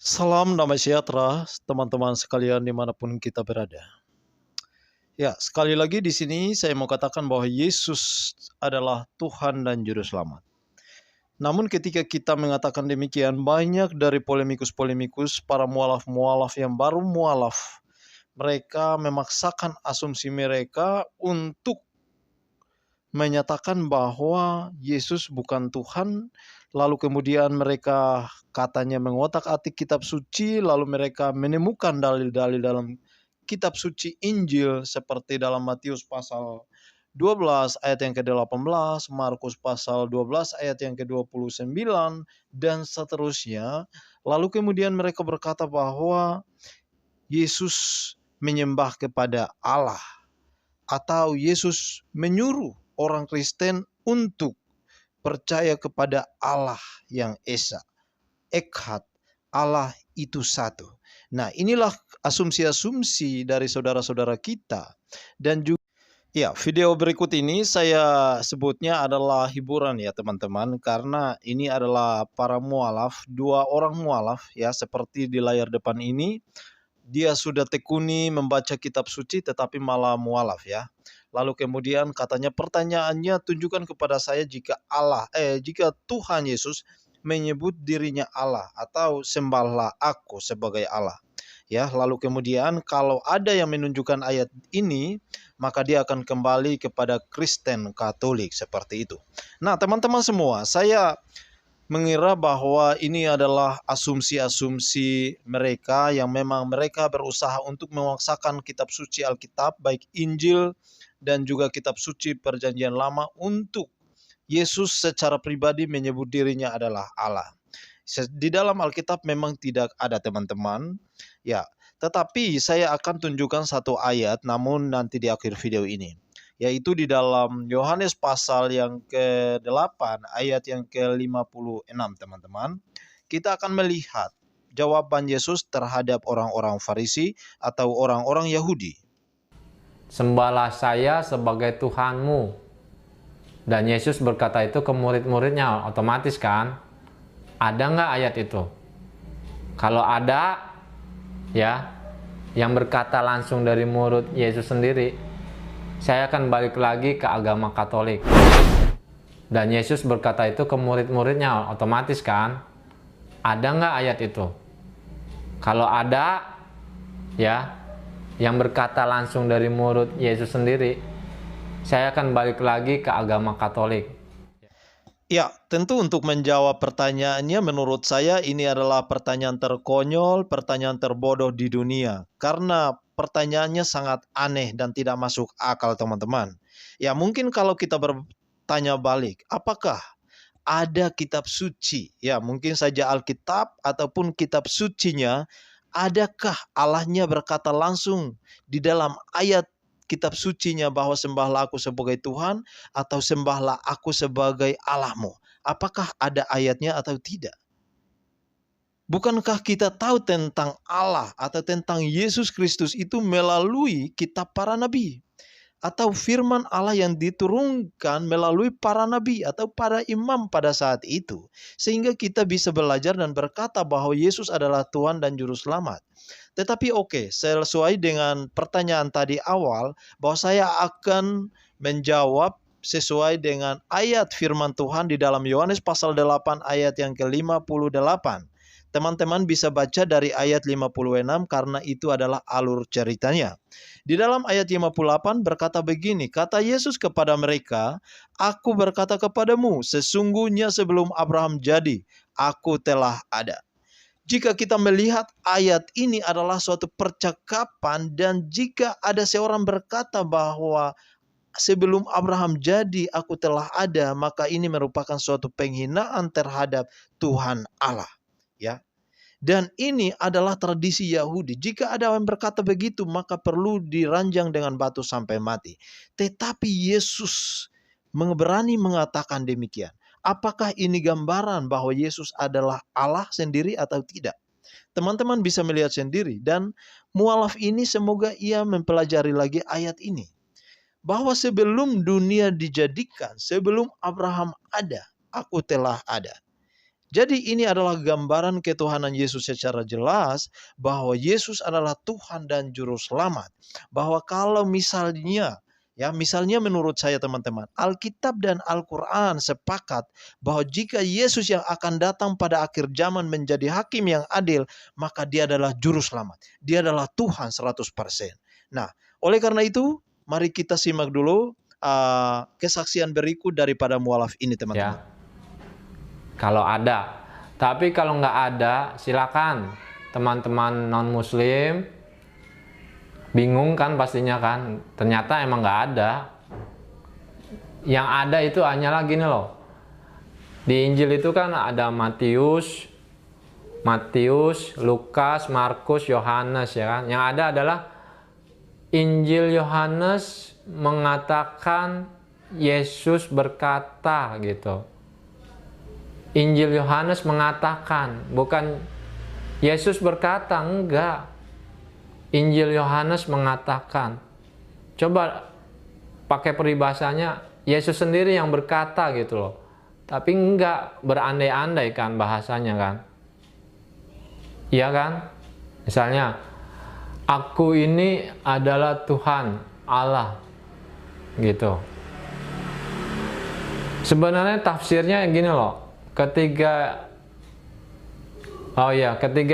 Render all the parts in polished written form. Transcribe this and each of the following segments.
Salam damai sejahtera, teman-teman sekalian dimanapun kita berada. Ya, sekali lagi di sini saya mau katakan bahwa Yesus adalah Tuhan dan Juru Selamat. Namun ketika kita mengatakan demikian, banyak dari polemikus-polemikus, para mualaf-mualaf yang baru mualaf, mereka memaksakan asumsi mereka untuk menyatakan bahwa Yesus bukan Tuhan, lalu kemudian mereka katanya mengotak-atik kitab suci, lalu mereka menemukan dalil-dalil dalam kitab suci Injil seperti dalam Matius pasal 12 ayat yang ke-18, Markus pasal 12 ayat yang ke-29, dan seterusnya. Lalu kemudian mereka berkata bahwa Yesus menyembah kepada Allah, atau Yesus menyuruh orang Kristen untuk percaya kepada Allah yang Esa, Echad, Allah itu satu. Nah, inilah asumsi-asumsi dari saudara-saudara kita. Dan juga ya, video berikut ini saya sebutnya adalah hiburan ya teman-teman, karena ini adalah para mualaf, dua orang mualaf ya, seperti di layar depan ini. Dia sudah tekuni membaca kitab suci tetapi malah mualaf ya. Lalu kemudian katanya pertanyaannya, tunjukkan kepada saya jika Tuhan Yesus menyebut dirinya Allah, atau sembahlah aku sebagai Allah. Ya, lalu kemudian kalau ada yang menunjukkan ayat ini, maka dia akan kembali kepada Kristen Katolik seperti itu. Nah, teman-teman semua, saya mengira bahwa ini adalah asumsi-asumsi mereka yang memang mereka berusaha untuk memaksakan kitab suci Alkitab, baik Injil dan juga kitab suci Perjanjian Lama, untuk Yesus secara pribadi menyebut dirinya adalah Allah. Di dalam Alkitab memang tidak ada, teman-teman. Ya, tetapi saya akan tunjukkan satu ayat namun nanti di akhir video ini, yaitu di dalam Yohanes pasal yang ke-8 ayat yang ke-56, teman-teman. Kita akan melihat jawaban Yesus terhadap orang-orang Farisi atau orang-orang Yahudi. Sembahlah saya sebagai Tuhanmu. Dan Yesus berkata itu ke murid-muridnya, otomatis kan? Ada nggak ayat itu? Kalau ada, ya, yang berkata langsung dari murid Yesus sendiri, saya akan balik lagi ke agama Katolik. Dan Yesus berkata itu ke murid-muridnya, otomatis kan? Ada nggak ayat itu? Kalau ada, ya, yang berkata langsung dari murid Yesus sendiri, saya akan balik lagi ke agama Katolik. Ya, tentu untuk menjawab pertanyaannya, menurut saya ini adalah pertanyaan terkonyol, pertanyaan terbodoh di dunia. Karena pertanyaannya sangat aneh dan tidak masuk akal, teman-teman. Ya, mungkin kalau kita bertanya balik, apakah ada kitab suci? Ya, mungkin saja Alkitab ataupun kitab sucinya, adakah Allahnya berkata langsung di dalam ayat kitab sucinya bahwa sembahlah aku sebagai Tuhan, atau sembahlah aku sebagai Allahmu? Apakah ada ayatnya atau tidak? Bukankah kita tahu tentang Allah atau tentang Yesus Kristus itu melalui kitab para nabi, atau firman Allah yang diturunkan melalui para nabi atau para imam pada saat itu, sehingga kita bisa belajar dan berkata bahwa Yesus adalah Tuhan dan Juru Selamat. Tetapi sesuai dengan pertanyaan tadi awal, bahwa saya akan menjawab sesuai dengan ayat firman Tuhan di dalam Yohanes pasal 8 ayat yang ke-58. Teman-teman bisa baca dari ayat 56 karena itu adalah alur ceritanya. Di dalam ayat 58 berkata begini, kata Yesus kepada mereka, aku berkata kepadamu, sesungguhnya sebelum Abraham jadi, aku telah ada. Jika kita melihat ayat ini adalah suatu percakapan, dan jika ada seorang berkata bahwa sebelum Abraham jadi aku telah ada, maka ini merupakan suatu penghinaan terhadap Tuhan Allah. Ya. Dan ini adalah tradisi Yahudi. Jika ada yang berkata begitu, maka perlu diranjang dengan batu sampai mati. Tetapi Yesus berani mengatakan demikian. Apakah ini gambaran bahwa Yesus adalah Allah sendiri atau tidak? Teman-teman bisa melihat sendiri, dan mualaf ini semoga ia mempelajari lagi ayat ini. Bahwa sebelum dunia dijadikan, sebelum Abraham ada, aku telah ada. Jadi ini adalah gambaran ketuhanan Yesus secara jelas bahwa Yesus adalah Tuhan dan Juru Selamat. Bahwa kalau misalnya, ya misalnya menurut saya teman-teman, Alkitab dan Al-Quran sepakat bahwa jika Yesus yang akan datang pada akhir zaman menjadi hakim yang adil, maka dia adalah Juru Selamat. Dia adalah Tuhan 100%. Nah, oleh karena itu, mari kita simak dulu kesaksian berikut daripada mualaf ini teman-teman. Ya, kalau ada. Tapi kalau nggak ada, silakan teman-teman non-muslim bingung kan pastinya kan. Ternyata emang nggak ada. Yang ada itu hanyalah gini loh. Di Injil itu kan ada Matius, Lukas, Markus, Yohanes ya kan. Yang ada adalah Injil Yohanes mengatakan Yesus berkata gitu. Injil Yohanes mengatakan, bukan Yesus berkata, enggak. Injil Yohanes mengatakan. Coba pakai peribahasanya, Yesus sendiri yang berkata gitu loh. Tapi enggak berandai-andai kan bahasanya kan. Iya kan? Misalnya, aku ini adalah Tuhan Allah gitu. Sebenarnya tafsirnya gini loh. Ketika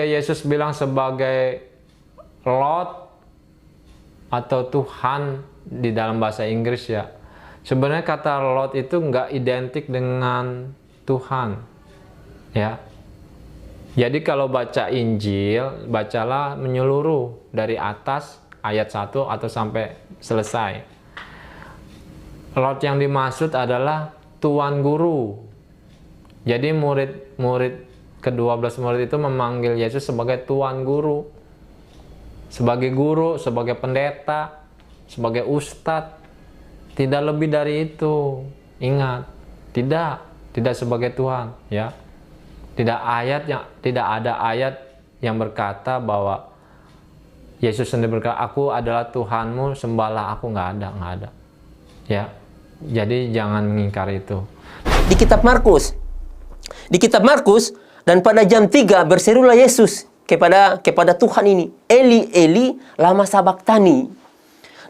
Yesus bilang sebagai Lord atau Tuhan di dalam bahasa Inggris ya. Sebenarnya kata Lord itu nggak identik dengan Tuhan. Ya. Jadi kalau baca Injil, bacalah menyeluruh dari atas ayat 1 atau sampai selesai. Lord yang dimaksud adalah Tuan Guru. Jadi ke-12 murid itu memanggil Yesus sebagai Tuan Guru. Sebagai guru, sebagai pendeta, sebagai ustadz. Tidak lebih dari itu. Ingat, tidak sebagai Tuhan, ya. Tidak ada ayat yang berkata bahwa Yesus sendiri berkata, aku adalah Tuhanmu, sembahlah aku. Nggak ada. Ya. Jadi jangan mengingkari itu. Di kitab Markus, dan pada jam 3 berserulah Yesus kepada Tuhan ini, Eli, Eli, lama sabachthani.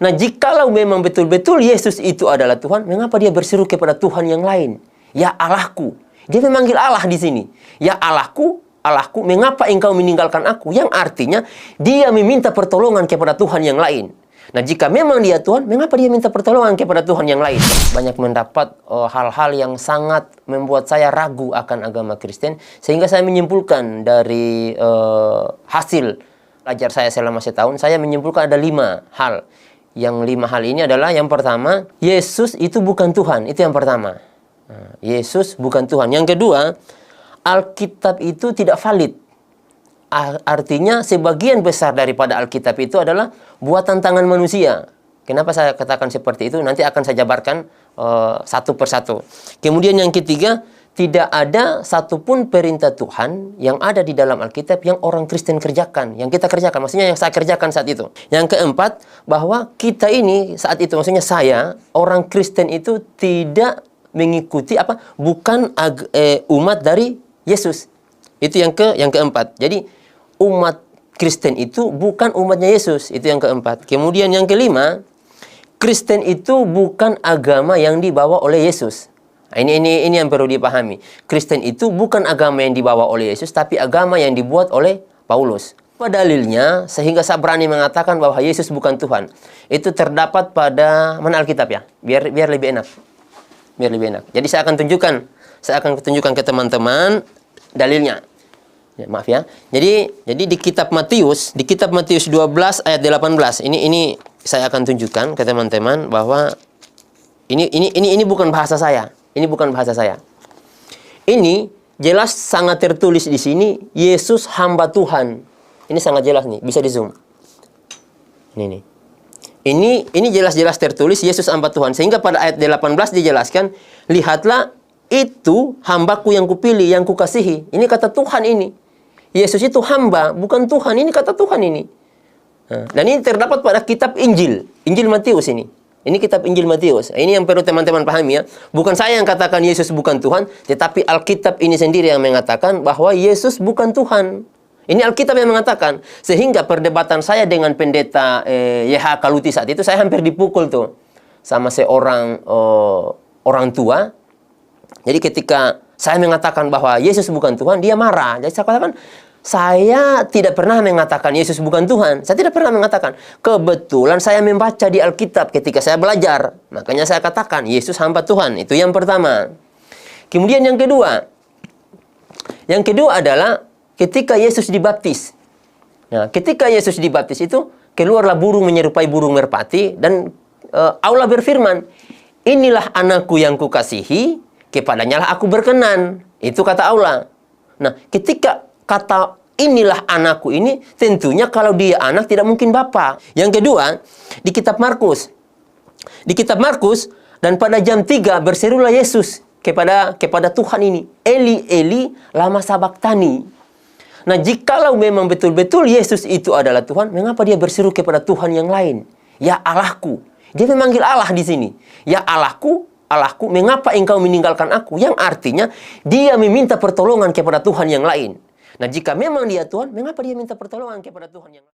Nah, jikalau memang betul-betul Yesus itu adalah Tuhan, mengapa dia berseru kepada Tuhan yang lain? Ya Allahku. Dia memanggil Allah di sini. Ya Allahku, Allahku, mengapa engkau meninggalkan aku? Yang artinya, dia meminta pertolongan kepada Tuhan yang lain. Nah, jika memang dia Tuhan, mengapa dia minta pertolongan kepada Tuhan yang lain? Banyak mendapat hal-hal yang sangat membuat saya ragu akan agama Kristen, sehingga saya menyimpulkan dari hasil belajar saya selama setahun, saya menyimpulkan ada 5 hal. Yang 5 hal ini adalah, yang pertama, Yesus itu bukan Tuhan. Itu yang pertama. Nah, Yesus bukan Tuhan. Yang kedua, Alkitab itu tidak valid. Artinya sebagian besar daripada Alkitab itu adalah buatan tangan manusia. Kenapa saya katakan seperti itu? Nanti akan saya jabarkan satu persatu. Kemudian yang ketiga, tidak ada satupun perintah Tuhan yang ada di dalam Alkitab yang orang Kristen kerjakan, yang kita kerjakan, maksudnya yang saya kerjakan saat itu. Yang keempat, bahwa kita ini saat itu, maksudnya saya, orang Kristen itu tidak mengikuti bukan umat dari Yesus. Itu yang keempat. Jadi umat Kristen itu bukan umatnya Yesus. Itu yang keempat. Kemudian yang kelima, Kristen itu bukan agama yang dibawa oleh Yesus. Nah, ini yang perlu dipahami. Kristen itu bukan agama yang dibawa oleh Yesus, tapi agama yang dibuat oleh Paulus. Apa dalilnya sehingga saya berani mengatakan bahwa Yesus bukan Tuhan? Itu terdapat pada mana Alkitab ya? Biar lebih enak. Biar lebih enak. Jadi saya akan tunjukkan ke teman-teman dalilnya. Ya, maaf ya. Jadi di kitab Matius 12 ayat 18. Ini saya akan tunjukkan ke teman-teman bahwa ini bukan bahasa saya. Ini bukan bahasa saya. Ini jelas sangat tertulis di sini, Yesus hamba Tuhan. Ini sangat jelas nih, bisa di-zoom. Ini nih. Ini jelas-jelas tertulis Yesus hamba Tuhan. Sehingga pada ayat 18 dijelaskan, lihatlah itu hambaku yang kupilih, yang kukasihi. Ini kata Tuhan ini. Yesus itu hamba, bukan Tuhan. Ini kata Tuhan ini. Nah, dan ini terdapat pada kitab Injil Matius ini. Ini kitab Injil Matius. Ini yang perlu teman-teman pahami ya. Bukan saya yang katakan Yesus bukan Tuhan, tetapi Alkitab ini sendiri yang mengatakan bahwa Yesus bukan Tuhan. Ini Alkitab yang mengatakan. Sehingga perdebatan saya dengan pendeta YH Kaluti saat itu, saya hampir dipukul tuh sama seorang orang tua. Jadi ketika saya mengatakan bahwa Yesus bukan Tuhan, dia marah. Jadi saya katakan, saya tidak pernah mengatakan Yesus bukan Tuhan. Saya tidak pernah mengatakan. Kebetulan saya membaca di Alkitab ketika saya belajar. Makanya saya katakan Yesus hamba Tuhan. Itu yang pertama. Kemudian yang kedua. Yang kedua adalah ketika Yesus dibaptis. Nah, ketika Yesus dibaptis itu keluarlah burung menyerupai burung merpati. Dan Allah berfirman, inilah anakku yang kukasihi, kepadanya lah aku berkenan. Itu kata Allah. Nah, ketika kata inilah anakku ini, tentunya kalau dia anak tidak mungkin bapa. Yang kedua, di kitab Markus. Di kitab Markus, dan pada jam 3 berserulah Yesus kepada Tuhan ini. Eli, Eli, lama sabaktani. Nah, jikalau memang betul-betul Yesus itu adalah Tuhan, mengapa dia berseru kepada Tuhan yang lain? Ya Allahku. Dia memanggil Allah di sini. Ya Allahku, Allahku, mengapa engkau meninggalkan aku? Yang artinya, dia meminta pertolongan kepada Tuhan yang lain. Nah, jika memang dia Tuhan, mengapa dia minta pertolongan kepada Tuhan yang lain?